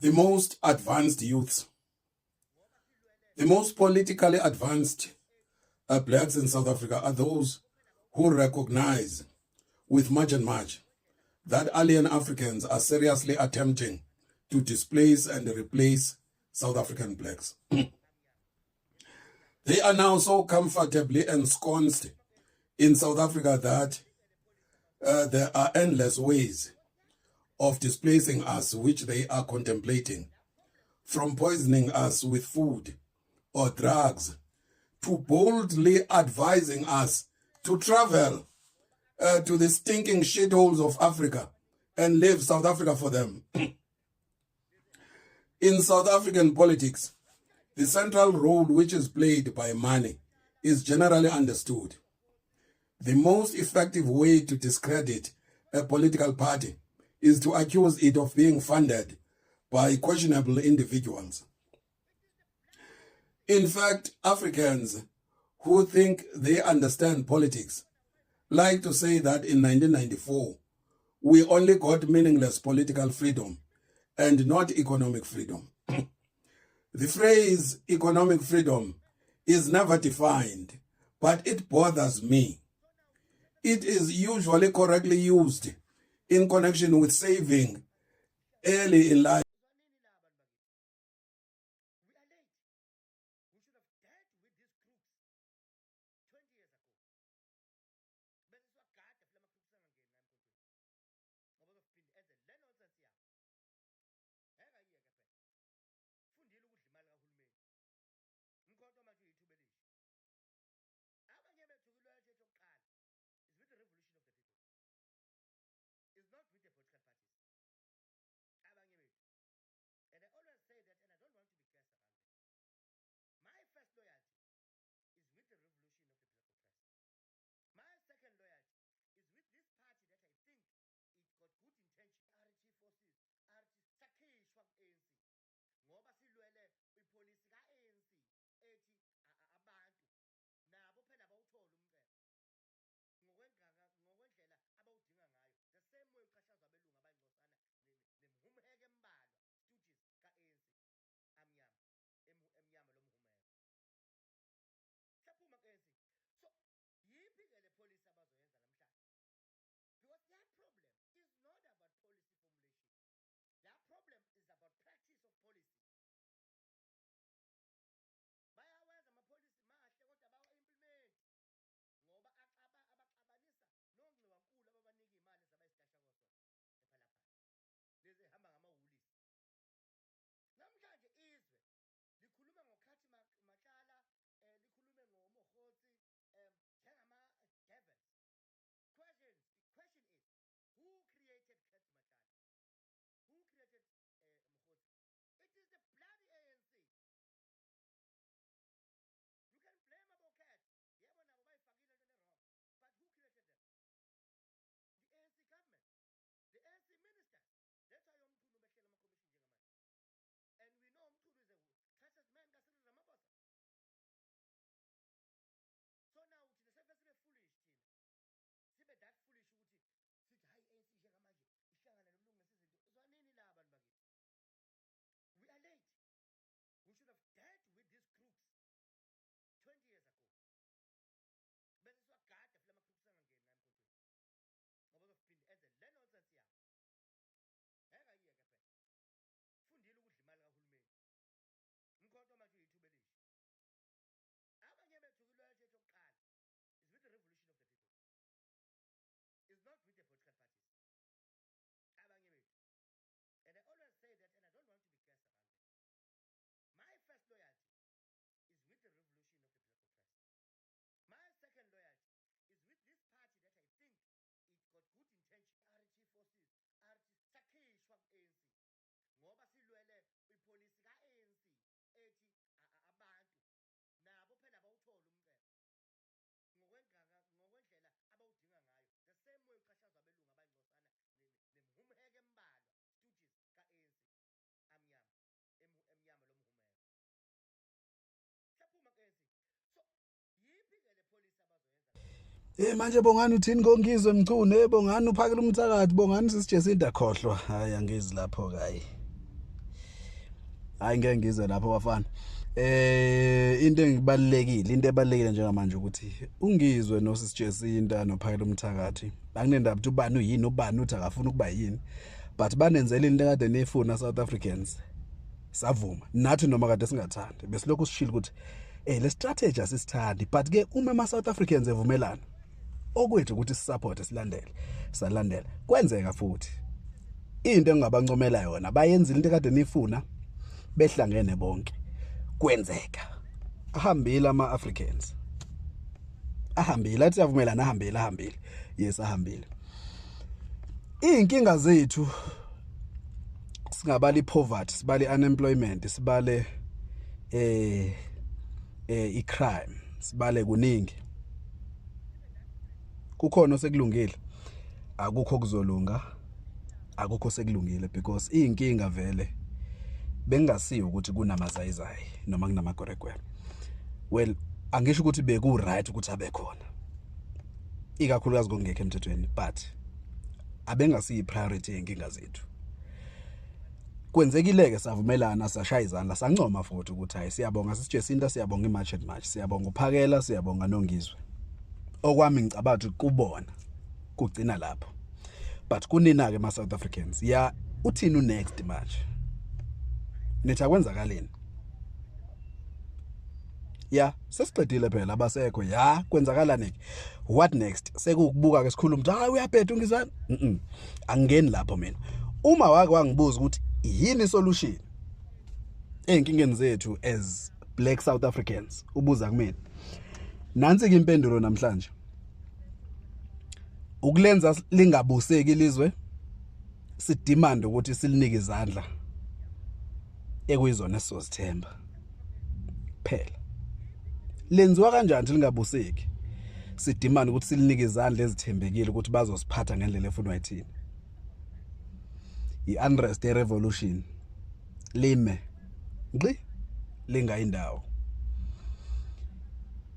the most advanced youths, the most politically advanced blacks in South Africa are those who recognize with much and much that alien Africans are seriously attempting to displace and replace South African blacks. They are now so comfortably ensconced in South Africa that there are endless ways of displacing us, which they are contemplating, from poisoning us with food or drugs to boldly advising us to travel to the stinking shitholes of Africa and leave South Africa for them. In South African politics, the central role which is played by money is generally understood. The most effective way to discredit a political party is to accuse it of being funded by questionable individuals. In fact, Africans who think they understand politics like to say that in 1994, we only got meaningless political freedom and not economic freedom. The phrase economic freedom is never defined, but it bothers me. It is usually correctly used in connection with saving early in life. Manje bongani uthini ngongizwe Mchunu bongani uphakela umthakathi bongani sisijesinda khohlwa hayi angizi lapho kayi hayi ngeke ngize lapho bafana. Into ebalekile njengamanje ukuthi ungizwe noSijesinta noPhakela Umthakathi. Akunendaba ukuthi ubani uyini ubani uthi akafuna ukuba yini. But banenzela into ekade nefuna South Africans. Savuma. Nathi noma kade singathandi. Besilokhu sishila ukuthi le strategy asisithandi, but ke uma ama South Africans evumelana okwethu ukuthi sisupport silandele. Salandela. Kwenzeka futhi. Into engabancomela yona bayenza into ekade nifuna behlangene bonke. Kwenzeka ahambile ama-Africans, ahambile athi yavumelana, ahambile yes ahambile. Iy'nkinga zethu singabala i-poverty, sibale i-unemployment, sibale i-crime, sibale kuningi. Kukhona osekulungile, akukho kuzolunga, akukho sekulungile, because iy'nkinga vele bengasiyo ukuthi kunamazayizayi noma kunamagweregwere. Well, angisho ukuthi beku right ukuthi abe khona, ikakhulukazi ngokungekho emthethweni, but abengasiyi priority yenkinga zethu. Kwenzekile-ke savumelana, sashaya izandla, sancoma futhi ukuthi hayi siyabonga siSijesinta, siyabonga iMarch and March, siyabonga uPhakela, siyabonga noNgizwe. Okwami ngicabanga ukuthi kubona kugcina lapho. But kunina-ke ama-South Africans, ya uthini next manje? Nithi akwenzakaleni? Ya, sesiqedile phela abasekho. Ya, kwenzakalani? What next? Sekukubuka ke sikhuluma ukuthi hayi uyabheda ungizana. Angeni lapho mina. Uma wake wangibuza ukuthi yini solution enkingeni zethu as black South Africans, ubuza kumina. Nansi ke impendulo namhlanje. Ukulenza lingabuseki ilizwe, sidemand ukuthi silinike izandla ekuyizona esizozithemba phela. Lenziwa kanjani ukuthi lingabuseki? Sidemand ukuthi silinike izandla ezithembekile ukuthi bazosiphatha ngendlela efunwa yithini. I-unrest revolution lime ngqi lingayindawo.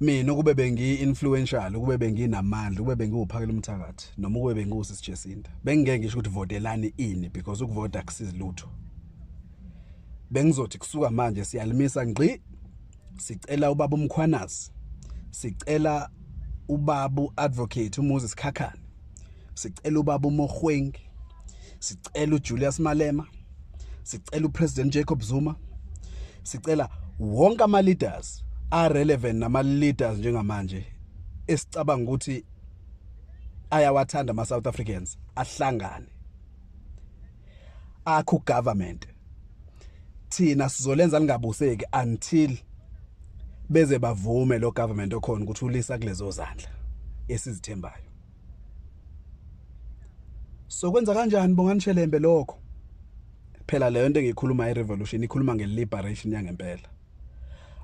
Mina kube bengi-influential, kube benginamandla, kube bengiwuPhakela Umthakathi noma kube bengiwuSijesinta, bengeke ngisho ukuthi votelani ini, because ukuvota akusizi lutho. Bengizothi kusuka manje siyalimisa ngqi, sicela ubaba uMkhwanazi, sicela ubaba advocate uMoses Khakhane, sicela ubaba uMogoeng, sicela uJulius Malema, sicela uPresident Jacob Zuma, sicela wonke ama-leaders are-relevant nama-leaders njengamanje esicabanga ukuthi ayawathanda ama-South Africans ahlangane, akho government. Thina sizolenza lingabuseki until beze bavume lo government okhona ukuthi ulisa kulezo zandla esizithembayo. So kwenza kanjani Bongani Shelembe lokho? Phela leyo nto engikhuluma i-revolution ikhuluma nge-liberation yangempela.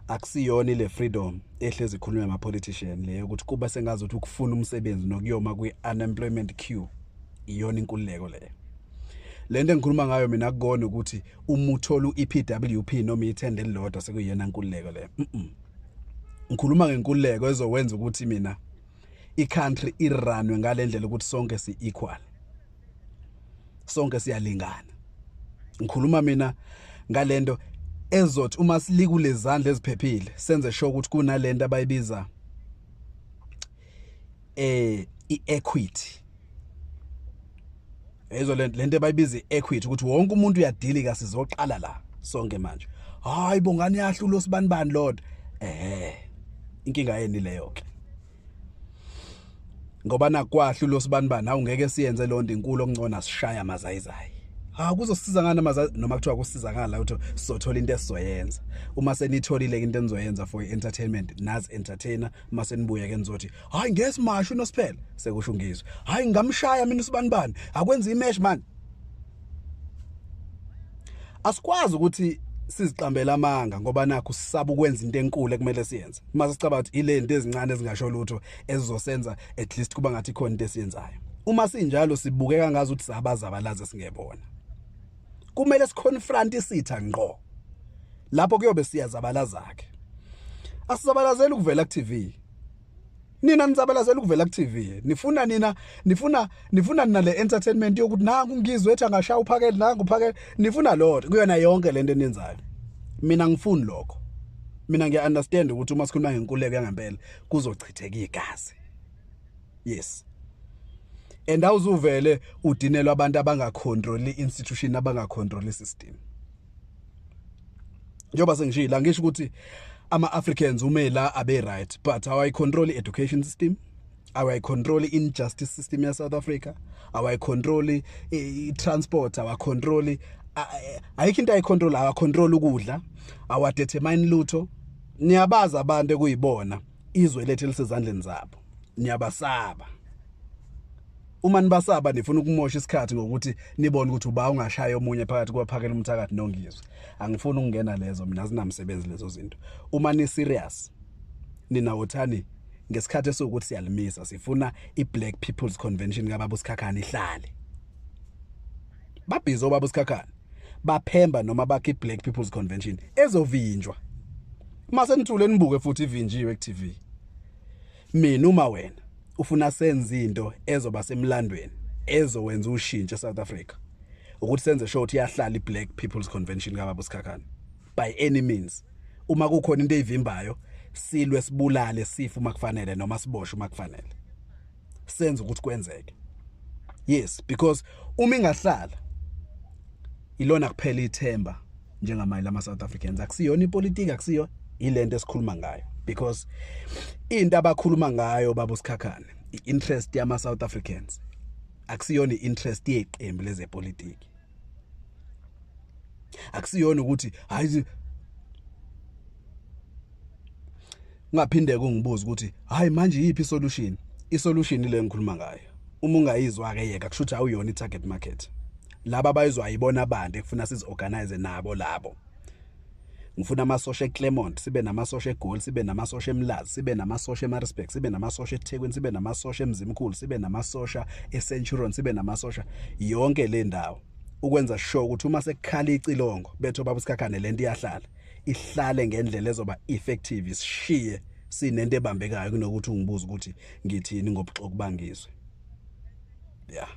Akusiyona ile freedom ehlezi ikhulunywa ama-politician leyo ukuthi kuba sengazuthi ukufuna umsebenzi nokuyoma kwi-unemployment queue iyona inkululeko leyo. Lento engikhuluma ngayo mina akukona ukuthi uma uthola u-EPWP noma ithende elilodwa sekuyena inkululeko leyo. Ngikhuluma ngenkululeko ezokwenza ukuthi mina i-country iranwe ngalendlela ukuthi sonke si-equal, sonke siyalingana. Ngikhuluma mina ngalento ezothi uma silikule zandla eziphephile senze sure ukuthi kunalento abayibiza i-equity. Ezo lento abayibiza i-equity ukuthi wonke umuntu uyadilika, sizoqala la sonke manje. Hayi Bongani yahlula uSibanibani Lord. Inkinga yeni leyo ke. Ngoba nakwahlula uSibanibani awungeke siyenze lonto inkulu okungcona sishaya amazayizayi. Kuzosiza ngani amazayi noma kuthiwa kusiza ngala ukuthi sizothola into esizoyenza. Uma senitholile into enizoyenza for entertainment, nazi entertainer, uma senibuye ke nizothi hayi ngesimashu noSiphela, sekusho uNgizwe. Hayi ngamshaya mina uSibanibani, akwenza imesh man. Asikwazi ukuthi siziqambela amanga ngoba nakho sisaba ukwenza into enkulu ekumele siyenze. Uma sicabanga ukuthi ilento ezincane ezingasho lutho ezizosenza at least kuba ngathi khona into esiyenzayo. Uma sinjalo sibukeka ngazi ukuthi sabazabalaze singebona. Kumele siconfront isitha ngqo. Lapho kuyobe siyazabalaza ke. Asizabalazela ukuvela ku TV. Nina nizabalazela ukuvela ku TV. Nifuna nale entertainment yokuthi nangu uNgizwe ethi angashaya uPhakela nangu uPhakela. Nifuna lord kuyona yonke lento eniyenzayo. mina ngifuni lokho. Mina ngiya understand ukuthi uma sikhuluma ngenkululeko yangempela kuzochitheka igazi. Yes. And awuzuvele udinelwa abantu abangacontrol institution abangacontrol system. Njoba sengishila ngisho ukuthi ama-Africans umela abe right, but awayi control education system, awayi control injustice system ya South Africa, awayi control transport, awayi control ayikho into ayicontrol, awayi control ukudla, awa determine lutho. Niyabaza abantu ekuyibona izwe lethu lisezandleni zabo. Niyabasaba. Uma nibasaba nifuna ukumosha isikhathi ngokuthi nibone ukuthi uba ungashaya omunye phakathi kwaphakela umthakathi nongizwe. Angifuni ukungena lezo, mina sinamsebenzi lezo zinto. Uma ni serious ninawuthani ngesikhathi esokuthi siyalimisa, sifuna iBlack People's Convention kaBaba uSikhakhane ihlale. Babhizo baba uSikhakhane baphemba noma bakhe iBlack People's Convention ezovinjwa. Mase nithule nibuke futhi ivinjiwe ku-TV. Mina uma wena ufuna senze into ezoba semlandweni ezowenza ushintsho eSouth Africa, ukuthi senze sure ukuthi iyahlala iBlack People's Convention kaBaba uSikhakhane by any means. Uma kukhona into evimbayo silwe sibulale sifu makufanele noma siboshwe makufanele, senze ukuthi kwenzeke. Yes, because uma ingahlala ilona kuphela ithemba njengamayila ama-South Africans. Akusiyona ipolitiki, akusiyo ilento esikhuluma ngayo, because into abakhuluma ngayo baba uSikhakhane i-interest yama-South Africans akusiyona i-interest yeqembu lezepolitiki. Akusiyona ukuthi hayi ungaphinde kungibuza ukuthi hayi manje yipi isolution. Isolution ile ngikhuluma ngayo uma ungayizwa ke yeka kusho ukuthi awuyona i-target market. Laba bayizwa ayibona abantu ekufuna sizi-organize nabo labo. Ngifuna amasosha eClermont, sibe namasosha eGoli, sibe namasosha eMlazi, sibe namasosha eMaritzburg, sibe namasosha eThekwini, sibe namasosha eMzimkhulu, sibe namasosha eCenturion, sibe namasosha yonke le ndawo. Ukwenza sure ukuthi uma sekukhala icilongo bethu baba uSikhakhane lento iyahlala, ihlale ngendlela ezoba effective, isishiye sinento ebambekayo kunokuthi ungibuza ukuthi ngithini ngobuxoki bangizwe. Yeah.